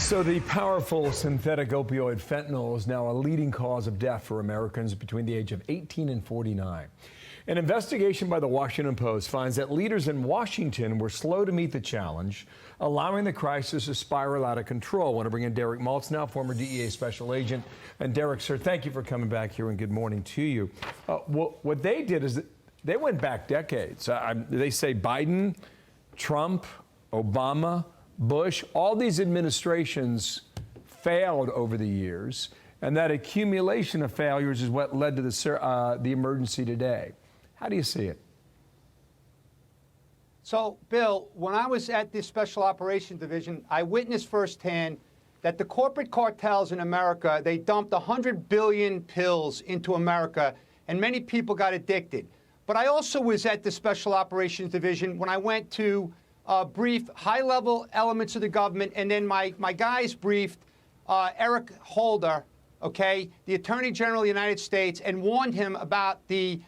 So the powerful synthetic opioid fentanyl is now a leading cause of death for Americans between the age of 18 and 49. An investigation by the Washington Post finds that leaders in Washington were slow to meet the challenge, allowing the crisis to spiral out of control. I want to bring in Derek Maltz now, former DEA special agent. And Derek, sir, thank you for coming back here and good morning to you. What they did is they went back decades. They say Biden, Trump, Obama, Bush, all these administrations failed over the years, and that accumulation of failures is what led to the emergency today. How do you see it? So, Bill, when I was at the Special Operations Division, I witnessed firsthand that the corporate cartels in America, they dumped 100 billion pills into America, and many people got addicted. But I also was at the Special Operations Division when I went to brief high-level elements of the government, and then my guys briefed Eric Holder, okay, the Attorney General of the United States, and warned him about the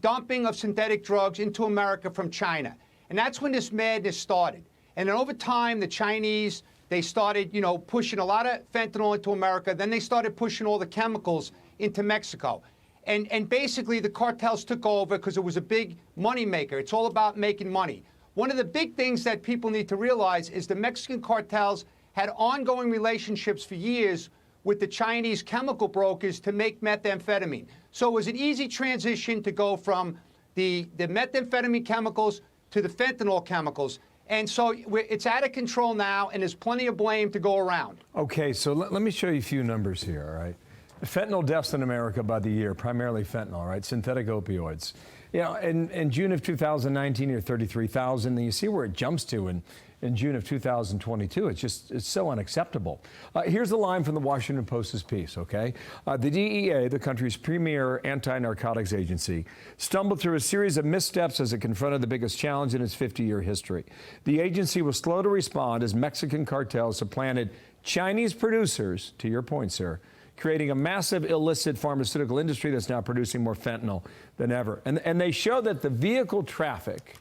dumping of synthetic drugs into America from China. And that's when this madness started. And then over time, the Chinese, they started, pushing a lot of fentanyl into America. Then they started pushing all the chemicals into Mexico. And basically, the cartels took over because it was a big moneymaker. It's all about making money. One of the big things that people need to realize is the Mexican cartels had ongoing relationships for years with the Chinese chemical brokers to make methamphetamine. So it was an easy transition to go from the methamphetamine chemicals to the fentanyl chemicals. And so it's out of control now, and there's plenty of blame to go around. Okay, so let me show you a few numbers here, all right? Fentanyl deaths in America by the year, primarily fentanyl, right? Synthetic opioids. In June of 2019, you're 33,000. And you see where it jumps to in June of 2022. It's so unacceptable. Here's a line from the Washington Post's piece, okay? The DEA, the country's premier anti-narcotics agency, stumbled through a series of missteps as it confronted the biggest challenge in its 50-year history. The agency was slow to respond as Mexican cartels supplanted Chinese producers, to your point, sir, creating a massive illicit pharmaceutical industry that's now producing more fentanyl than ever. And they show that the vehicle traffic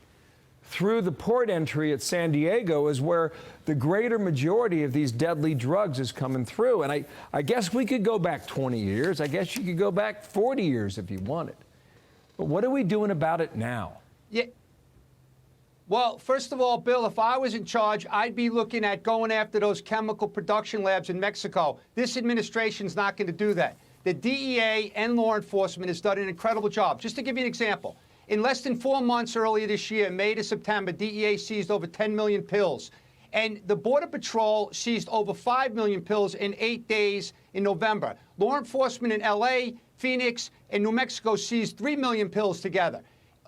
through the port entry at San Diego is where the greater majority of these deadly drugs is coming through. And I guess we could go back 20 years. I guess you could go back 40 years if you wanted. But what are we doing about it now? Yeah. Well, first of all, Bill, if I was in charge, I'd be looking at going after those chemical production labs in Mexico. This administration's not going to do that. The DEA and law enforcement has done an incredible job. Just to give you an example, in less than 4 months earlier this year, May to September, DEA seized over 10 million pills. And the Border Patrol seized over 5 million pills in 8 days in November. Law enforcement in L.A., Phoenix, and New Mexico seized 3 million pills together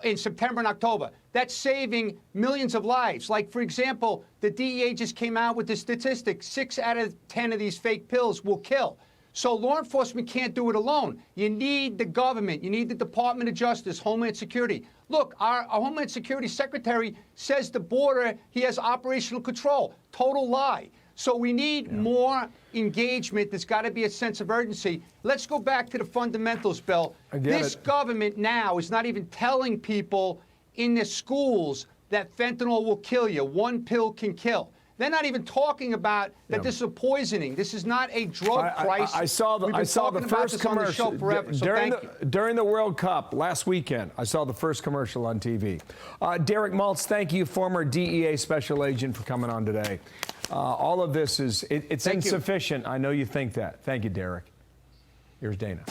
in September and October. That's saving millions of lives. Like, for example, the DEA just came out with the statistic, 6 out of 10 of these fake pills will kill. So law enforcement can't do it alone. You need the government. You need the Department of Justice, Homeland Security. Look, our Homeland Security Secretary says the border, he has operational control. Total lie. So we need more engagement. There's got to be a sense of urgency. Let's go back to the fundamentals, Bill. This government now is not even telling people in the schools that fentanyl will kill you. One pill can kill. They're not even talking about that this is a poisoning. This is not a drug crisis. I saw the first commercial during the World Cup last weekend. I saw the first commercial on TV. Derek Maltz, thank you, former DEA special agent, for coming on today. All of this it's insufficient. I know you think that. Thank you, Derek. Here's Dana.